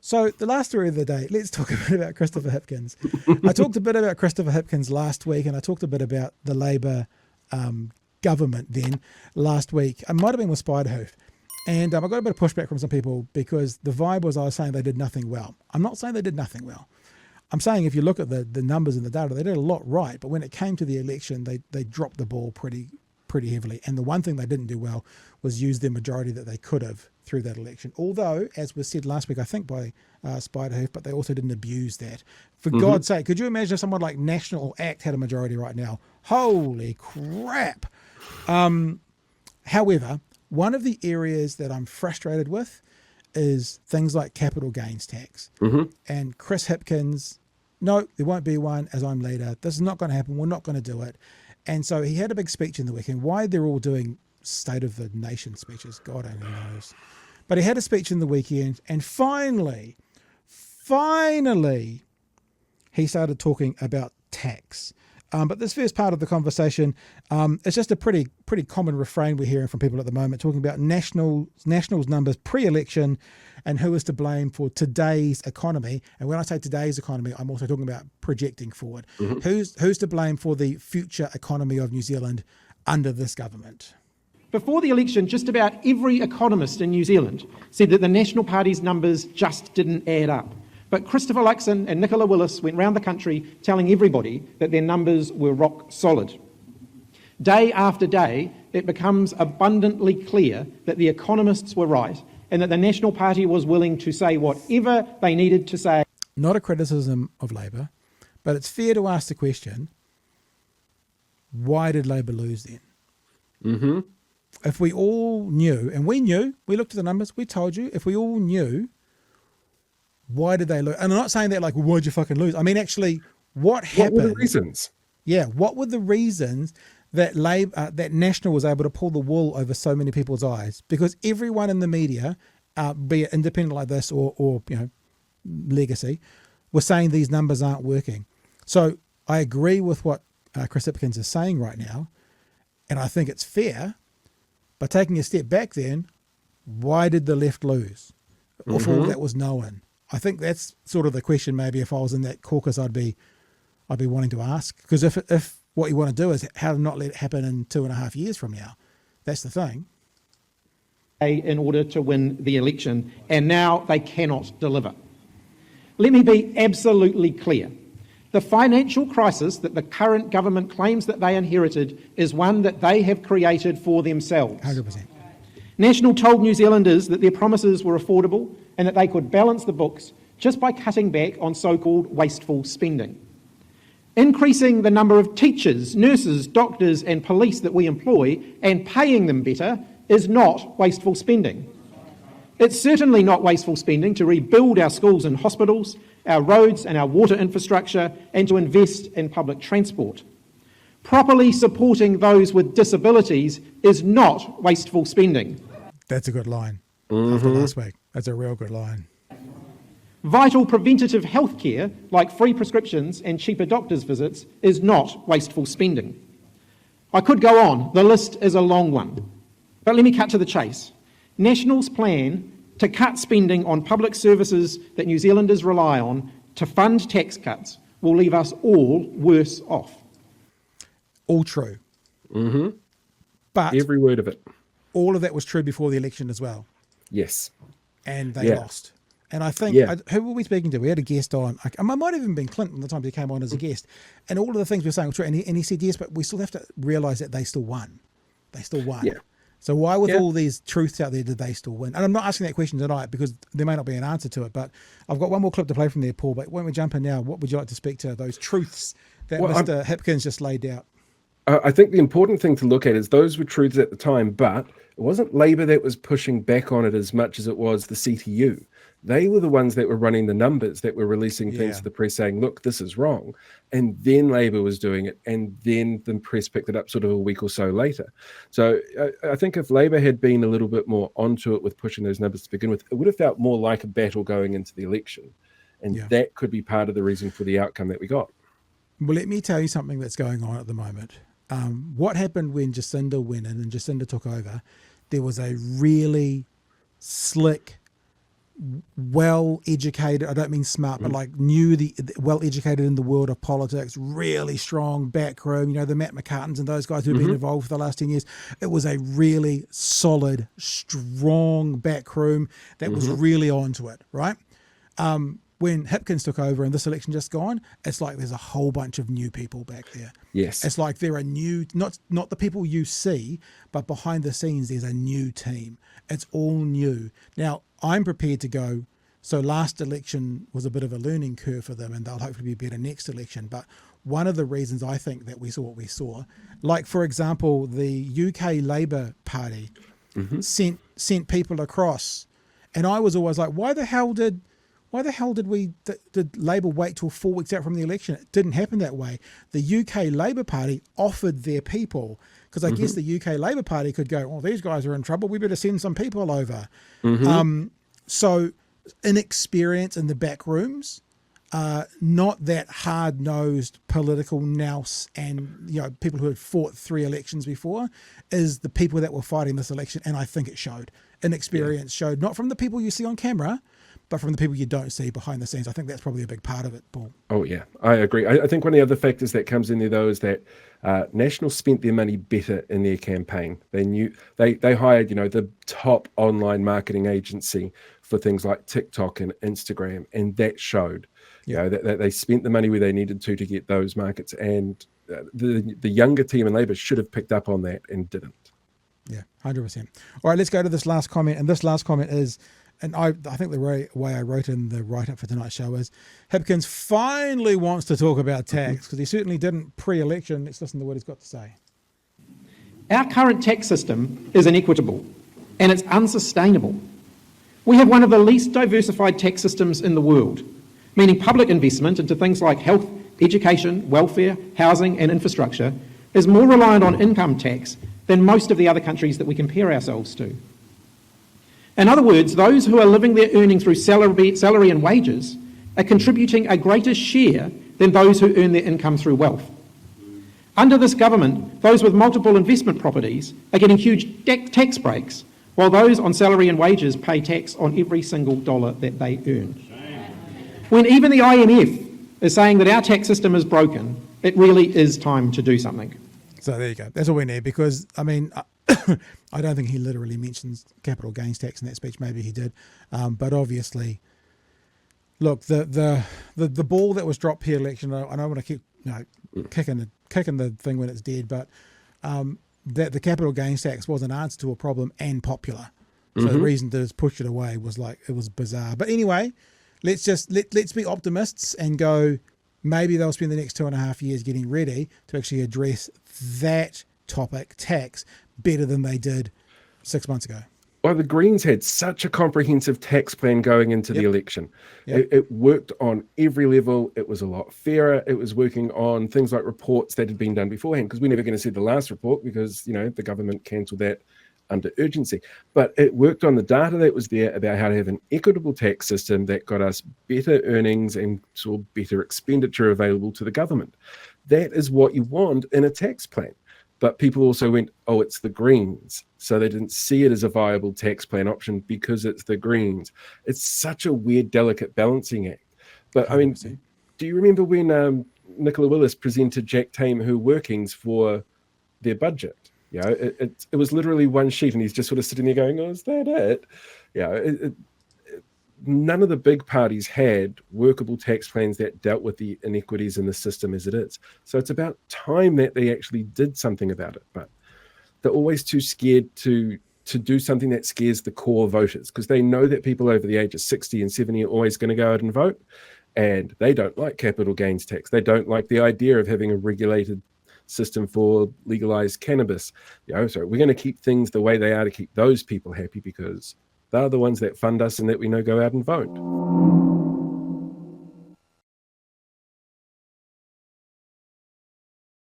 So the last story of the day, let's talk a bit about Christopher Hipkins. I talked a bit about Christopher Hipkins last week, and I talked a bit about the Labor government then last week. I might have been with Spiderhoof. And I got a bit of pushback from some people because the vibe was I was saying they did nothing well. I'm not saying they did nothing well. I'm saying if you look at the numbers and the data, they did a lot right. But when it came to the election, they dropped the ball pretty heavily. And the one thing they didn't do well was use the majority that they could have through that election. Although, as was said last week, I think by Spiderhoof, but they also didn't abuse that. For God's sake, could you imagine if someone like National Act had a majority right now? Holy crap. However, one of the areas that I'm frustrated with is things like capital gains tax. And Chris Hipkins, no, there won't be one as I'm leader. This is not going to happen. We're not going to do it. And so he had a big speech in the weekend. Why they're all doing State of the Nation speeches, God only knows. But he had a speech in the weekend, and finally, he started talking about tax. But this first part of the conversation, it's just a pretty common refrain we're hearing from people at the moment, talking about Nationals numbers pre-election and who is to blame for today's economy. And when I say today's economy, I'm also talking about projecting forward. Who's to blame for the future economy of New Zealand under this government? Before the election, just about every economist in New Zealand said that the National Party's numbers just didn't add up. But Christopher Luxon and Nicola Willis went round the country telling everybody that their numbers were rock solid. Day after day, it becomes abundantly clear that the economists were right and that the National Party was willing to say whatever they needed to say. Not a criticism of Labor, but it's fair to ask the question, why did Labor lose then? If we all knew, and we knew, we looked at the numbers, we told you, if we all knew, why did they lose? And I'm not saying that like, well, why'd you fucking lose? I mean, actually, what happened? What were the reasons? Yeah, what were the reasons that that National was able to pull the wool over so many people's eyes? Because everyone in the media, be it independent like this or Legacy, was saying these numbers aren't working. So I agree with what Chris Hipkins is saying right now, and I think it's fair. But taking a step back then, why did the left lose? If all that was known? I think that's sort of the question maybe if I was in that caucus I'd be wanting to ask. Because if what you want to do is how to not let it happen in 2.5 years from now, that's the thing. In order to win the election, and now they cannot deliver. Let me be absolutely clear. The financial crisis that the current government claims that they inherited is one that they have created for themselves. 100%. National told New Zealanders that their promises were affordable and that they could balance the books just by cutting back on so-called wasteful spending. Increasing the number of teachers, nurses, doctors and police that we employ and paying them better is not wasteful spending. It's certainly not wasteful spending to rebuild our schools and hospitals, our roads and our water infrastructure, and to invest in public transport. Properly supporting those with disabilities is not wasteful spending. That's a good line. After last week, that's a real good line. Vital preventative health care, like free prescriptions and cheaper doctors' visits, is not wasteful spending. I could go on. The list is a long one. But let me cut to the chase. National's plan to cut spending on public services that New Zealanders rely on to fund tax cuts will leave us all worse off. All true. But every word of it. All of that was true before the election as well. Yes. And they lost. And I think, who were we speaking to? We had a guest on. I might have even been Clinton the time he came on as a guest. And all of the things we were saying were true. And he said, yes, but we still have to realise that they still won. They still won. Yeah. So why, with all these truths out there, did they still win? And I'm not asking that question tonight because there may not be an answer to it. But I've got one more clip to play from there, Paul. But when we jump in now, what would you like to speak to those truths that Mr. Hipkins just laid out? I think the important thing to look at is those were truths at the time, but it wasn't Labor that was pushing back on it as much as it was the CTU. They were the ones that were running the numbers, that were releasing things to the press saying, look, this is wrong. And then Labor was doing it. And then the press picked it up sort of a week or so later. So I think if Labor had been a little bit more onto it with pushing those numbers to begin with, it would have felt more like a battle going into the election. And that could be part of the reason for the outcome that we got. Well, let me tell you something that's going on at the moment. What happened when Jacinda went in and Jacinda took over, there was a really slick well educated. I don't mean smart, but like well educated in the world of politics, really strong backroom. The Matt McCartans and those guys who've been involved for the last 10 years. It was a really solid, strong backroom that was really onto it, right? When Hipkins took over and this election just gone, it's like there's a whole bunch of new people back there. Yes. It's like there are new, not the people you see, but behind the scenes, there's a new team. It's all new. Now, I'm prepared to go, so last election was a bit of a learning curve for them, and they'll hopefully be better next election. But one of the reasons I think that we saw what we saw, like, for example, the UK Labour Party sent people across, and I was always like, why the hell did Labour wait till 4 weeks out from the election? It didn't happen that way. The UK Labour Party offered their people, because I guess the UK Labour Party could go, oh, these guys are in trouble, we better send some people over. So inexperience in the back rooms, not that hard-nosed political nous and people who had fought 3 elections before, is the people that were fighting this election, and I think it showed. Inexperience showed, not from the people you see on camera, but from the people you don't see behind the scenes. I think that's probably a big part of it, Paul. Oh, yeah, I agree. I think one of the other factors that comes in there, though, is that National spent their money better in their campaign. They knew they hired, the top online marketing agency for things like TikTok and Instagram, and that showed. That they spent the money where they needed to get those markets, and the younger team in Labour should have picked up on that and didn't. Yeah, 100%. All right, let's go to this last comment, and this last comment is, and I think the way I wrote in the write-up for tonight's show is, Hipkins finally wants to talk about tax, because he certainly didn't pre-election. Let's listen to what he's got to say. Our current tax system is inequitable and it's unsustainable. We have one of the least diversified tax systems in the world, meaning public investment into things like health, education, welfare, housing and infrastructure is more reliant on income tax than most of the other countries that we compare ourselves to. In other words, those who are living their earnings through salary and wages are contributing a greater share than those who earn their income through wealth. Under this government, those with multiple investment properties are getting huge tax breaks, while those on salary and wages pay tax on every single dollar that they earn. When even the IMF is saying that our tax system is broken, it really is time to do something. So there you go. That's all we need, because, I mean, I don't think he literally mentions capital gains tax in that speech. Maybe he did. But obviously, look, the ball that was dropped here election, I don't want to keep kicking the thing when it's dead, but that the capital gains tax was an answer to a problem and popular. So the reason to push it away was it was bizarre. But anyway, let's be optimists and go, maybe they'll spend the next 2.5 years getting ready to actually address that topic, tax, better than they did 6 months ago. Well, the Greens had such a comprehensive tax plan going into the election. It worked on every level. It was a lot fairer. It was working on things like reports that had been done beforehand, because we're never going to see the last report because, the government cancelled that under urgency. But it worked on the data that was there about how to have an equitable tax system that got us better earnings and saw better expenditure available to the government. That is what you want in a tax plan. But people also went, oh, it's the Greens. So they didn't see it as a viable tax plan option because it's the Greens. It's such a weird, delicate balancing act. But I mean, do you remember when Nicola Willis presented Jack Tamer workings for their budget? It was literally one sheet, and he's just sort of sitting there going, oh, is that it? None of the big parties had workable tax plans that dealt with the inequities in the system as it is. So it's about time that they actually did something about it. But they're always too scared to do something that scares the core voters, because they know that people over the age of 60 and 70 are always going to go out and vote. And they don't like capital gains tax. They don't like the idea of having a regulated system for legalized cannabis. So we're going to keep things the way they are to keep those people happy, because they're the ones that fund us and that we know go out and vote.